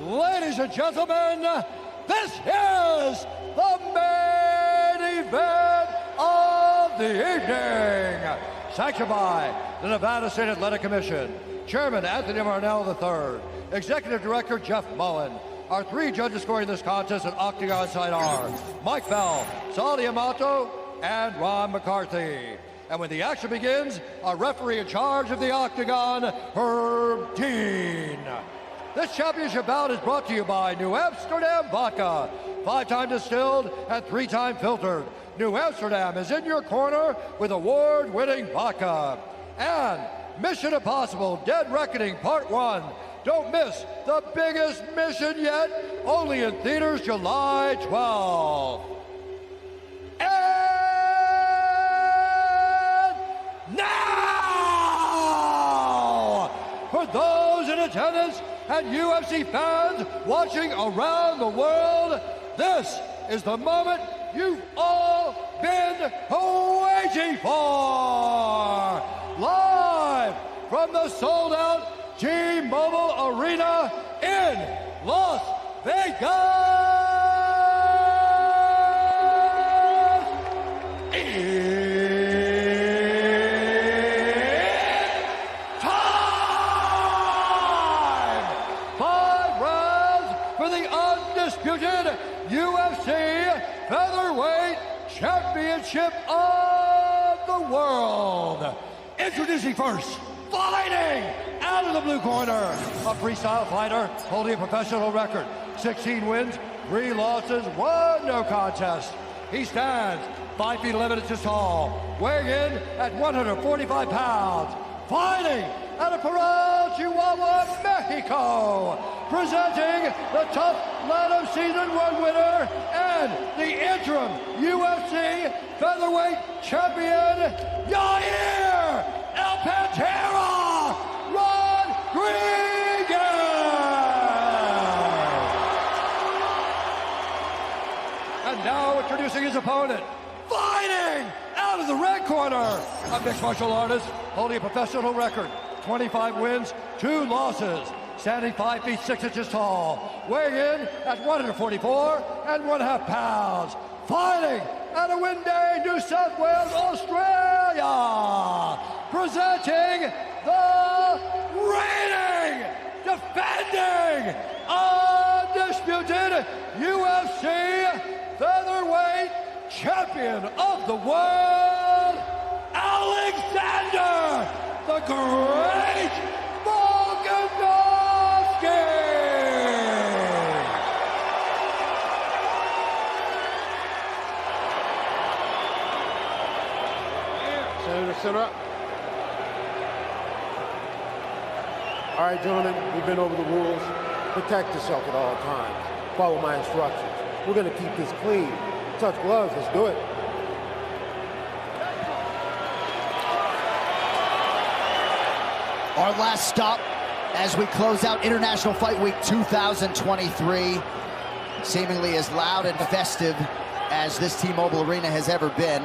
Ladies and gentlemen, this is the main event of the evening. Sanctioned by the Nevada State Athletic Commission, Chairman Anthony Marnell III, Executive Director Jeff Mullen. Our three judges scoring this contest at Octagon side are Mike Bell, Sal Amato, and Ron McCarthy. And when the action begins, our referee in charge of the Octagon, Herb Dean. This championship bout is brought to you by New Amsterdam Vodka, 5-time distilled and 3-time filtered. New Amsterdam is in your corner with award-winning vodka. And Mission Impossible Dead Reckoning Part 1. Don't miss the biggest mission yet, only in theaters July 12th. And now, for those in attendance and UFC fans watching around the world, this is the moment you've all been waiting for. Live from the sold-out T-Mobile Arena in Las Vegas. It's time! 5 rounds for the undisputed UFC Featherweight Championship of the world. Introducing first, fighting out of the blue corner, a freestyle fighter holding a professional record, 16 wins, 3 losses, 1 no contest. He stands 5 feet 11 inches tall, weighing in at 145 pounds, fighting out of Parral, Chihuahua, Mexico, presenting the Tough Latham Season 1 winner and the interim UFC Featherweight Champion, Yair El Pantera Rodriguez! And now introducing his opponent, fighting out of the red corner, a mixed martial artist holding a professional record, 25 wins, 2 losses, standing 5 feet 6 inches tall, weighing in at 144 1/2 pounds, fighting out of Winday, New South Wales, Australia, presenting the reigning, defending, undisputed UFC Featherweight Champion of the World, Alexander the Great Volkanovski! Center up. All right, gentlemen, we've been over the rules. Protect yourself at all times. Follow my instructions. We're going to keep this clean. Touch gloves, let's do it. Our last stop as we close out International Fight Week 2023. Seemingly as loud and festive as this T-Mobile Arena has ever been.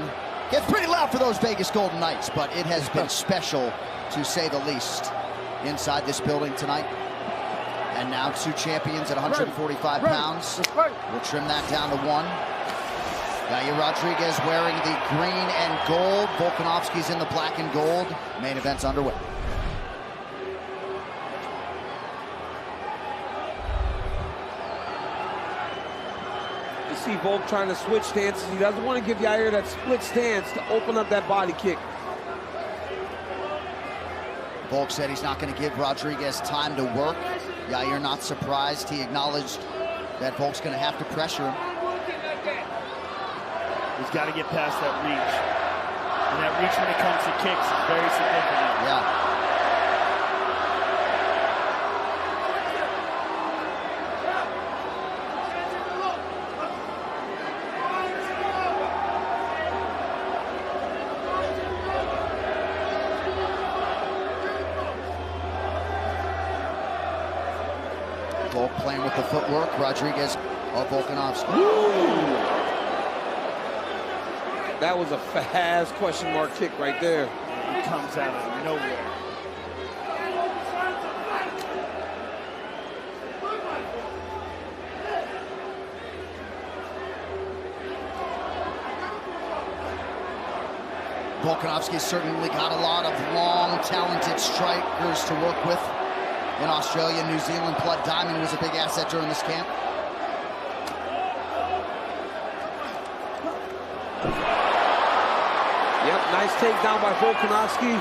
Gets pretty loud for those Vegas Golden Knights, but it has been special, to say the least, inside this building tonight. And now 2 champions at 145 pounds. We'll trim that down to 1. Yair Rodriguez wearing the green and gold. Volkanovski's in the black and gold. Main event's underway. See Volk trying to switch stances. He doesn't want to give Yair that split stance to open up that body kick. Volk said he's not going to give Rodriguez time to work. Yair not surprised. He acknowledged that Volk's going to have to pressure him. He's got to get past that reach. And that reach when it comes to kicks is very significant. Yeah. Volk playing with the footwork. Rodriguez of Volkanovski. That was a fast question mark kick right there. He comes out of nowhere. Volkanovski's certainly got a lot of long, talented strikers to work with in Australia, New Zealand. Blood Diamond was a big asset during this camp. Yep, nice takedown by Volkanovski.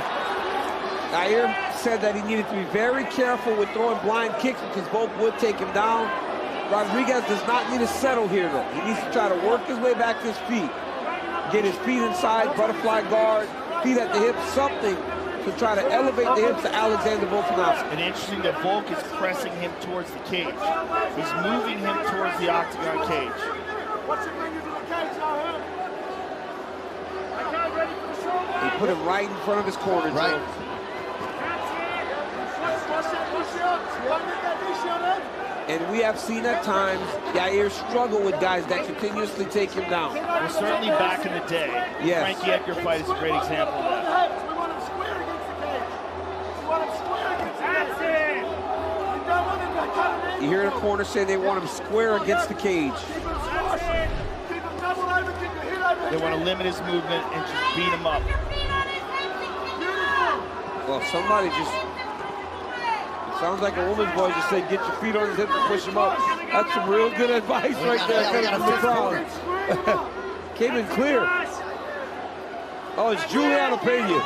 Yair said that he needed to be very careful with throwing blind kicks because Volk would take him down. Rodriguez does not need to settle here, though. He needs to try to work his way back to his feet. Get his feet inside, butterfly guard, feet at the hips, something to try to elevate the hips to Alexander Volkanovski. And interesting that Volk is pressing him towards the cage. He's moving him towards the octagon cage. He put him right in front of his corner, right. Joe. And we have seen at times Yair struggle with guys that continuously take him down. Well, certainly back in the day, yes. Frankie Edgar fight is a great example of that. You hear the corner say they want him square against the cage. They want to limit his movement and just beat him up. Well, somebody just... Sounds like a woman's voice just said, get your feet on his hips and push him up. That's some real good advice right there coming from the crowd. Came in clear. Oh, it's Juliana Pena.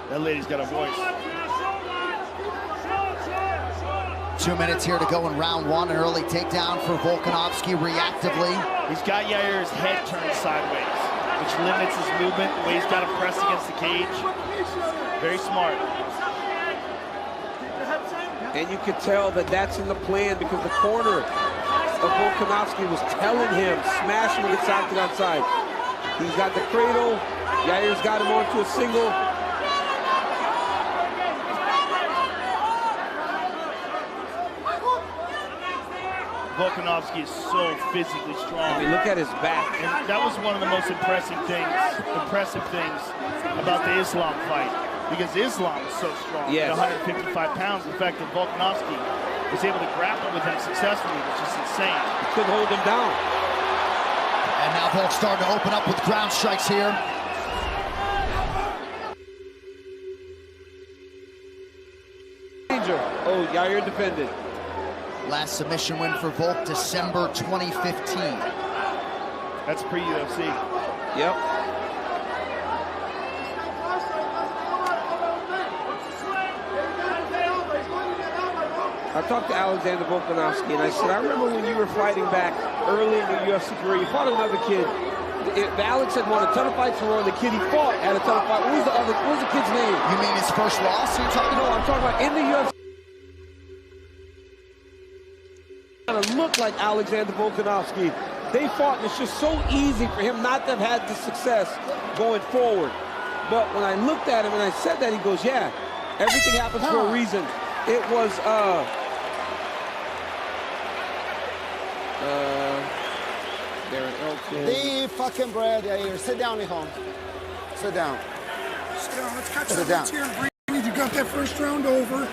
That lady's got a voice. 2 minutes here to go in round one. An early takedown for Volkanovski reactively. He's got Yair's head turned sideways, which limits his movement, the way he's got him pressed against the cage. Very smart. And you could tell that that's in the plan because the corner of Volkanovski was telling him, smash him against the octagon side. He's got the cradle. Yair's got him onto a single. Volkanovski is so physically strong. I mean, look at his back. And that was one of the most impressive things about the Islam fight. Because Islam is so strong yes. at 155 pounds. The fact that Volkanovski was able to grapple with him successfully was just insane. He couldn't hold him down. And now Volk's starting to open up with ground strikes here. Danger. Oh, Yair defended. Last submission win for Volk, December 2015. That's pre-UFC. Yep. I talked to Alexander Volkanovski, and I said, I remember when you were fighting back early in your UFC career, you fought another kid. Alex had won a ton of fights in a row, and the kid he fought had a ton of fights. What was the kid's name? You mean his first loss? You're talking No, I'm talking about in the UFC. Kind of looked like Alexander Volkanovski. They fought, and it's just so easy for him not to have had the success going forward. But when I looked at him and I said that, he goes, yeah, everything happens for a reason. It was, The fucking bread, Yair. Sit down, Nihon. Sit down. Sit down. Let's catch Sit up down. here and breathe. You got that first round over.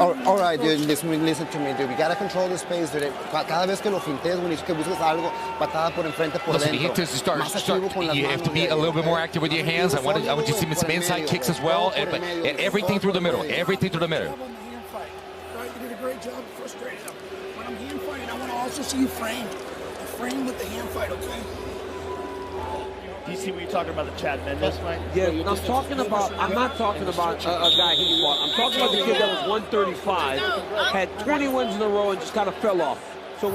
All right, dude, listen to me, dude. We gotta control the space, dude. Cada vez que lo fintes, when you que busques algo, patada por enfrente, por Listen, dentro. you have to be a little bit more active with your hands. I want you to see some inside kicks as well. And everything through the middle. Everything through the middle. You did a great job frustrating him. When I'm hand fighting, I want to also see you frame. Frame with the hand fight, okay? Do you see what you're talking about, the Chad Mendes fight? yeah, I'm not talking about a guy he fought. I'm talking about the kid that was 135, had 20 wins in a row and just kind of fell off. So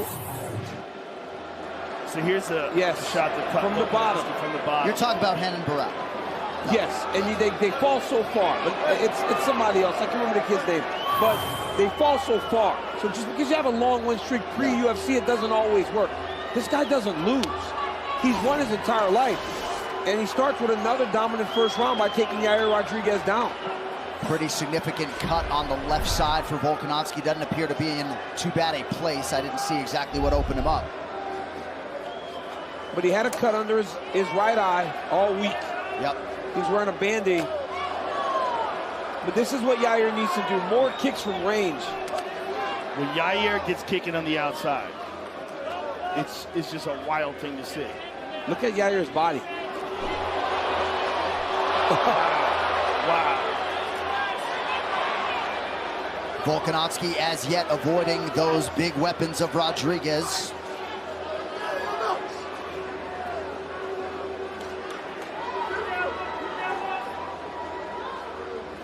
here's a shot that from the bottom. From the bottom. You're talking about Henan Barat. Yes, and they fall so far. But it's somebody else. I can't remember the kid's name. But they fall so far. So just because you have a long win streak pre-UFC, it doesn't always work. This guy doesn't lose. He's won his entire life. And he starts with another dominant first round by taking Yair Rodriguez down. Pretty significant cut on the left side for Volkanovski. Doesn't appear to be in too bad a place. I didn't see exactly what opened him up. But he had a cut under his right eye all week. Yep. He's wearing a Band-Aid. But this is what Yair needs to do. More kicks from range. Well, Yair gets kicking on the outside. it's just a wild thing to see. Look at Yair's body. Wow. Volkanovski as yet avoiding those big weapons of Rodriguez.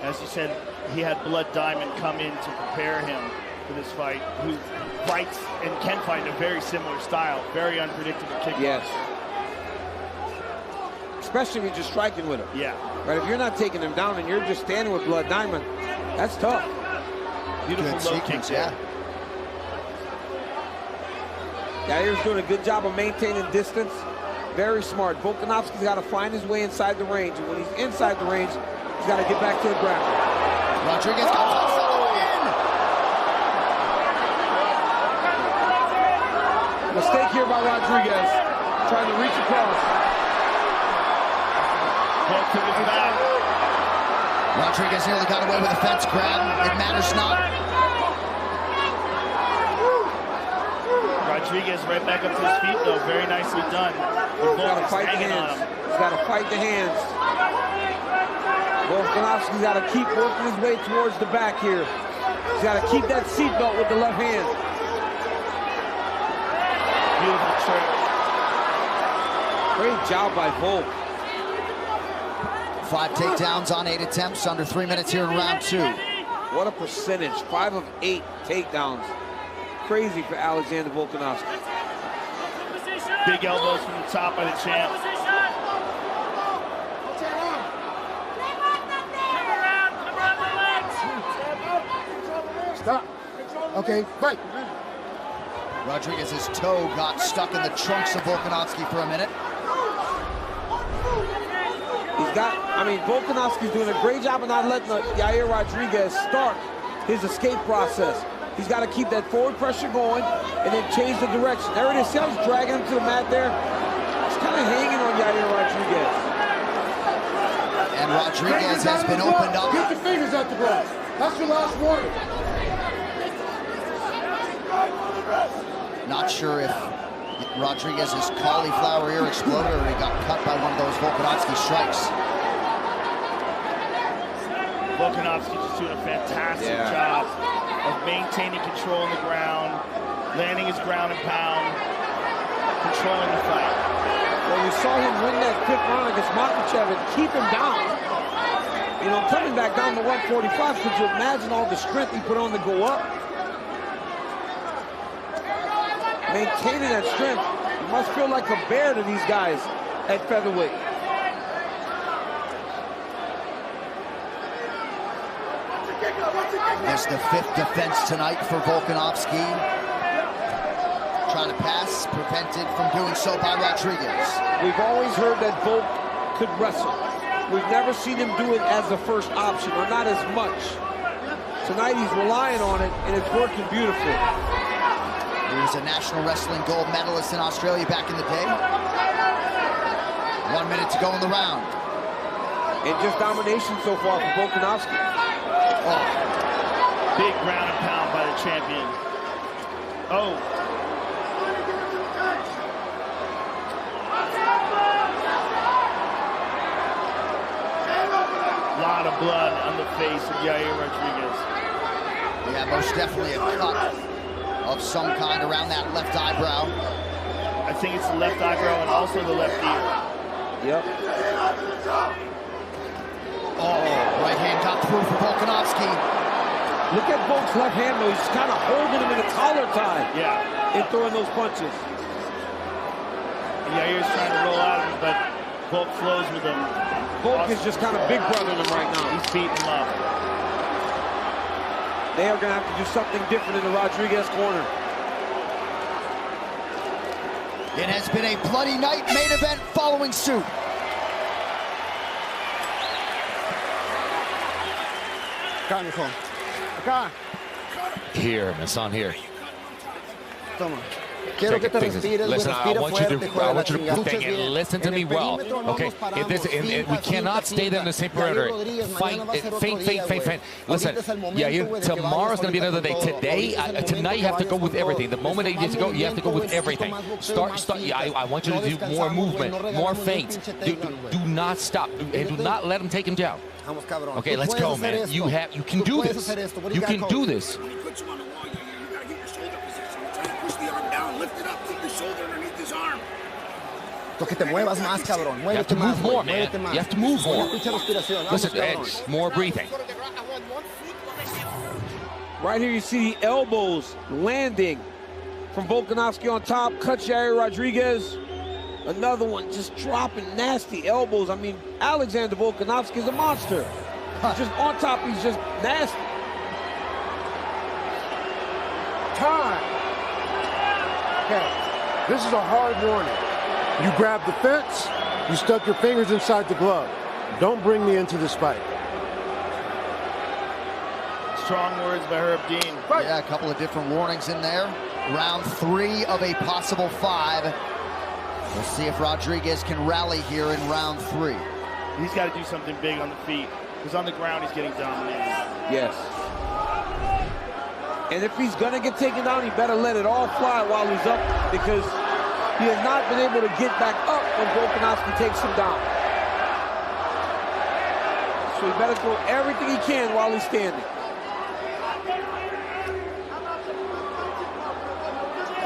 As you said, he had Blood Diamond come in to prepare him for this fight, who fights and can fight in a very similar style, very unpredictable kickboxing. Yes. Especially if you're just striking with him. Yeah. Right, if you're not taking him down and you're just standing with Blood Diamond, that's tough. Beautiful low kick there. Yair's doing a good job of maintaining distance. Very smart. Volkanovski's got to find his way inside the range. And when he's inside the range, he's got to get back to the ground. Rodriguez got close to the win. Mistake here by Rodriguez, trying to reach across. Rodriguez nearly got away with a fence grab. It matters not. Rodriguez right back up to his feet, though. Very nicely done. He's got to fight the hands. He's got to fight the hands. Volkanovski's got to keep working his way towards the back here. He's got to keep that seatbelt with the left hand. Beautiful trick. Great job by Volk. 5 takedowns on 8 attempts, under 3 minutes here in round 2. What a percentage, 5 of 8 takedowns. Crazy for Alexander Volkanovski. Big elbows from the top by the champ. Stop. Okay, fight. Rodriguez's toe got stuck in the trunks of Volkanovski for a minute. Volkanovski's doing a great job of not letting Yair Rodriguez start his escape process. He's got to keep that forward pressure going and then change the direction. There it is. See how he's dragging him to the mat there? He's kind of hanging on Yair Rodriguez. And Rodriguez has been opened up. Get your fingers out the grass. That's your last warning. Not sure if Rodriguez's cauliflower ear exploded or he got cut by one of those Volkanovski strikes. Volkanovski just doing a fantastic job of maintaining control on the ground, landing his ground and pound, controlling the fight. Well, we saw him win that 5th round against Makhachev and keep him down. You know, coming back down to 145, could you imagine all the strength he put on to go up? Maintaining that strength, he must feel like a bear to these guys at featherweight. There's the 5th defense tonight for Volkanovski. Trying to pass, prevented from doing so by Rodriguez. We've always heard that Volk could wrestle. We've never seen him do it as a first option, or not as much. Tonight he's relying on it, and it's working beautifully. He was a national wrestling gold medalist in Australia back in the day. 1 minute to go in the round. And just domination so far for Volkanovski. Oh, big ground and pound by the champion. Oh. A lot of blood on the face of Yair Rodriguez. Yeah, most definitely a cut of some kind around that left eyebrow. I think it's the left eyebrow and also the left ear. Yep. Oh, right hand got through for Volkanovski. Look at Volk's left hand, though. He's kind of holding him in a collar tie. Yeah. And throwing those punches. Yair's trying to roll out of him, but Volk flows with him. Volk is just kind of big brothering him right now. He's beating him up. They are going to have to do something different in the Rodriguez corner. It has been a bloody night. Main event following suit. Here, Hassan, here. Toma. Quiero que te Listen, respires, I want you to, juega la chingada. think and listen to me well. Okay, we cannot stay there in the same perimeter. Feint. Listen, Yair, tomorrow's going to be another day. Tonight you have to go with everything. The moment that you need to go, you have to go with everything. I want you to do more movement, more feints. Do not stop, and do not let him take him down. Okay, let's go, man. You can do this. You can do this. When he puts you on the wall, you gotta get your shoulder position. You try to push the arm down, lift it up, keep your shoulder underneath his arm. Que te muevas más, cabrón. You have to move more, man. You have to move more. Listen, more breathing. Right here you see the elbows landing from Volkanovski on top, cuts Yair Rodriguez. Another one just dropping nasty elbows. I mean, Alexander Volkanovski is a monster. He's just on top, he's just nasty. Time. Okay, this is a hard warning. You grabbed the fence, you stuck your fingers inside the glove. Don't bring me into this fight. Strong words by Herb Dean. Yeah, a couple of different warnings in there. Round 3 of a possible 5. We'll see if Rodriguez can rally here in round 3. He's got to do something big on the feet, because on the ground he's getting dominated. Yes. And if he's gonna get taken down, he better let it all fly while he's up, because he has not been able to get back up when Volkanovski takes him down. So he better throw everything he can while he's standing.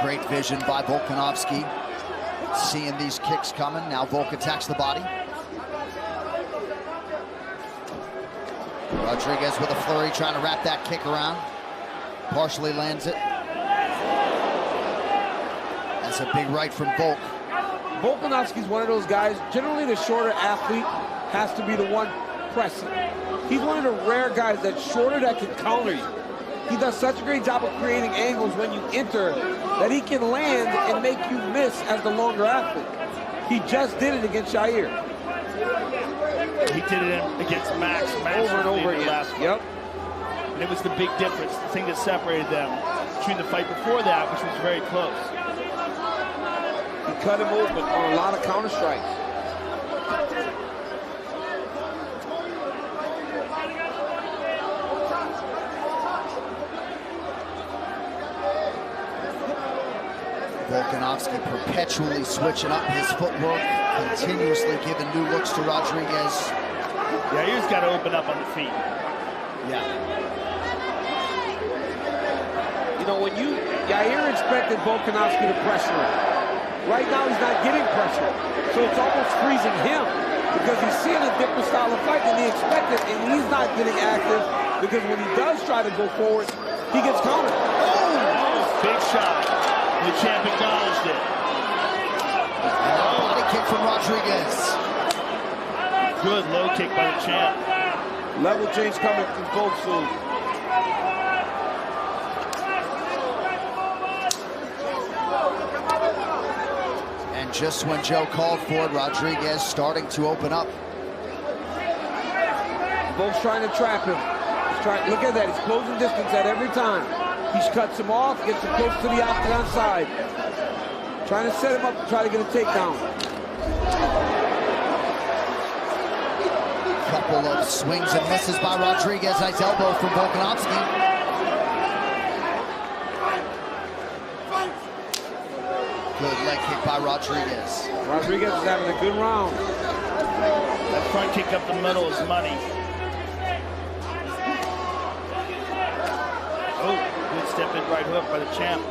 Great vision by Volkanovski. Seeing these kicks coming. Now Volk attacks the body. Rodriguez with a flurry, trying to wrap that kick around. Partially lands it. That's a big right from Volk. Volkanovski's one of those guys, generally the shorter athlete has to be the one pressing. He's one of the rare guys that's shorter that can counter you. He does such a great job of creating angles when you enter that he can land and make you miss as the longer athlete. He just did it against Yair. He did it against Max Over and over again. Last fight. Yep. And it was the big difference, the thing that separated them between the fight before that, which was very close. He cut him open on a lot of counter strikes. Volkanovski perpetually switching up his footwork, continuously giving new looks to Rodriguez. Yair's got to open up on the feet. Yeah. You know, when Yair expected Volkanovski to pressure him. Right now he's not getting pressure. So it's almost freezing him because he's seeing a different style of fight than he expected, and he's not getting active because when he does try to go forward, he gets countered. Oh! Big shot. The champ acknowledged it. And a body kick from Rodriguez. Good low kick by the champ. Level change coming from both soon. And just when Joe called for it, Rodriguez starting to open up. Both trying to trap him. Look at that, he's closing distance at every time. He cuts him off, gets him close to the octagon side. Trying to set him up to try to get a takedown. Couple of swings and misses by Rodriguez. Nice elbow from Volkanovski. Good leg kick by Rodriguez. Rodriguez is having a good round. That front kick up the middle is money. Oh. Step in right hook by the champ.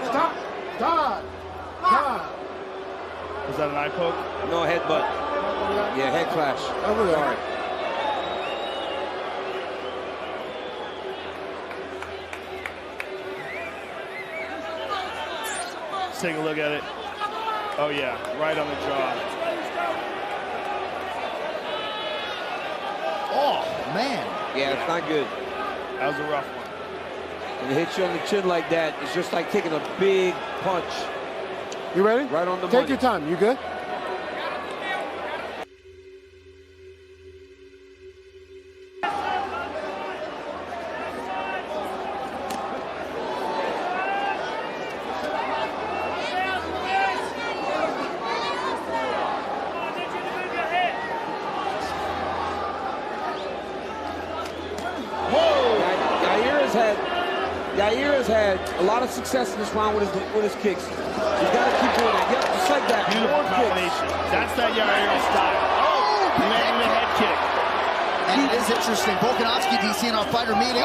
Stop! Stop! Stop! Was that an eye poke? No, headbutt. Yeah, head clash. Over there. Sorry. Take a look at it. Oh yeah, right on the jaw. Oh, man. Yeah, it's not good. That was a rough one. When it hits you on the chin like that, it's just like taking a big punch. You ready? Right on the Take money. your time. You good? Yair has had a lot of success in this round with his kicks. He's got to keep doing that. Yep, just like that. Beautiful combination. That's that Yair style. Oh, landing the head kick. And it is interesting. Volkanovski, DC, in our fighter meeting.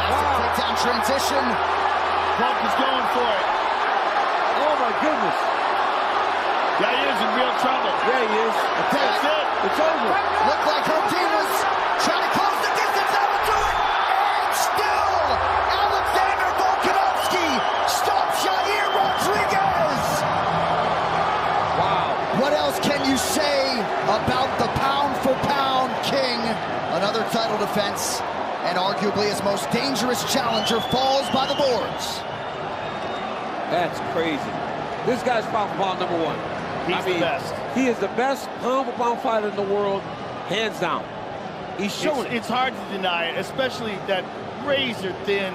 Massive takedown transition. Volk is going for it. Oh, my goodness. Yair's in real trouble. Yeah, he is. That's it. It's over. Looked like Hertin was trying to close the distance out to it. And still, Alexander Volkanovski stops Yair Rodriguez. Wow. What else can you say about the pound-for-pound king? Another title defense, and arguably his most dangerous challenger falls by the boards. That's crazy. This guy's pound-for-pound number one. He's the best. He is the best pound-for-pound fighter in the world, hands down. He's showing it. It's hard to deny it, especially that razor-thin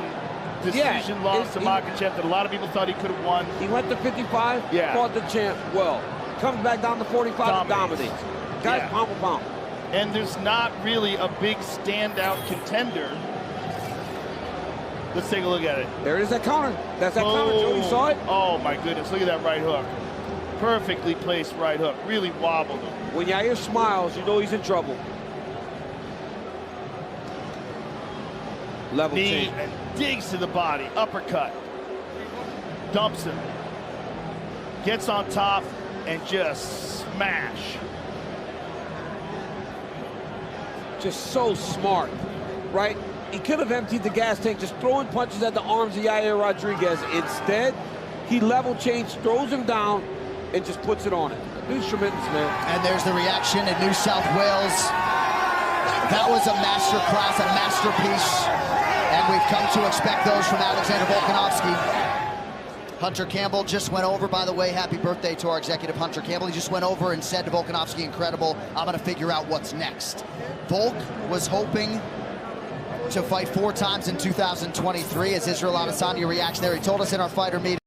decision loss to Makhachev that a lot of people thought he could have won. He went to 55, fought the champ well. Comes back down to 45 and dominates. Guy's pound-for-pound. And there's not really a big standout contender. Let's take a look at it. There it is, that counter. That's that counter, Joe. You saw it? Oh, my goodness. Look at that right hook. Perfectly placed right hook. Really wobbled him. When Yair smiles, you know he's in trouble. Level Knee change. and digs to the body. Uppercut. Dumps him. Gets on top and just smash. Just so smart, right? He could have emptied the gas tank, just throwing punches at the arms of Yair Rodriguez. Instead, he level changed, throws him down, and just puts it on it. Dude's tremendous, man. And there's the reaction in New South Wales. That was a master class, a masterpiece. And we've come to expect those from Alexander Volkanovski. Hunter Campbell just went over, by the way, happy birthday to our executive Hunter Campbell. He just went over and said to Volkanovski, incredible, I'm gonna figure out what's next. Volk was hoping to fight 4 times in 2023 as Israel Adesanya reacts there. He told us in our fighter meeting.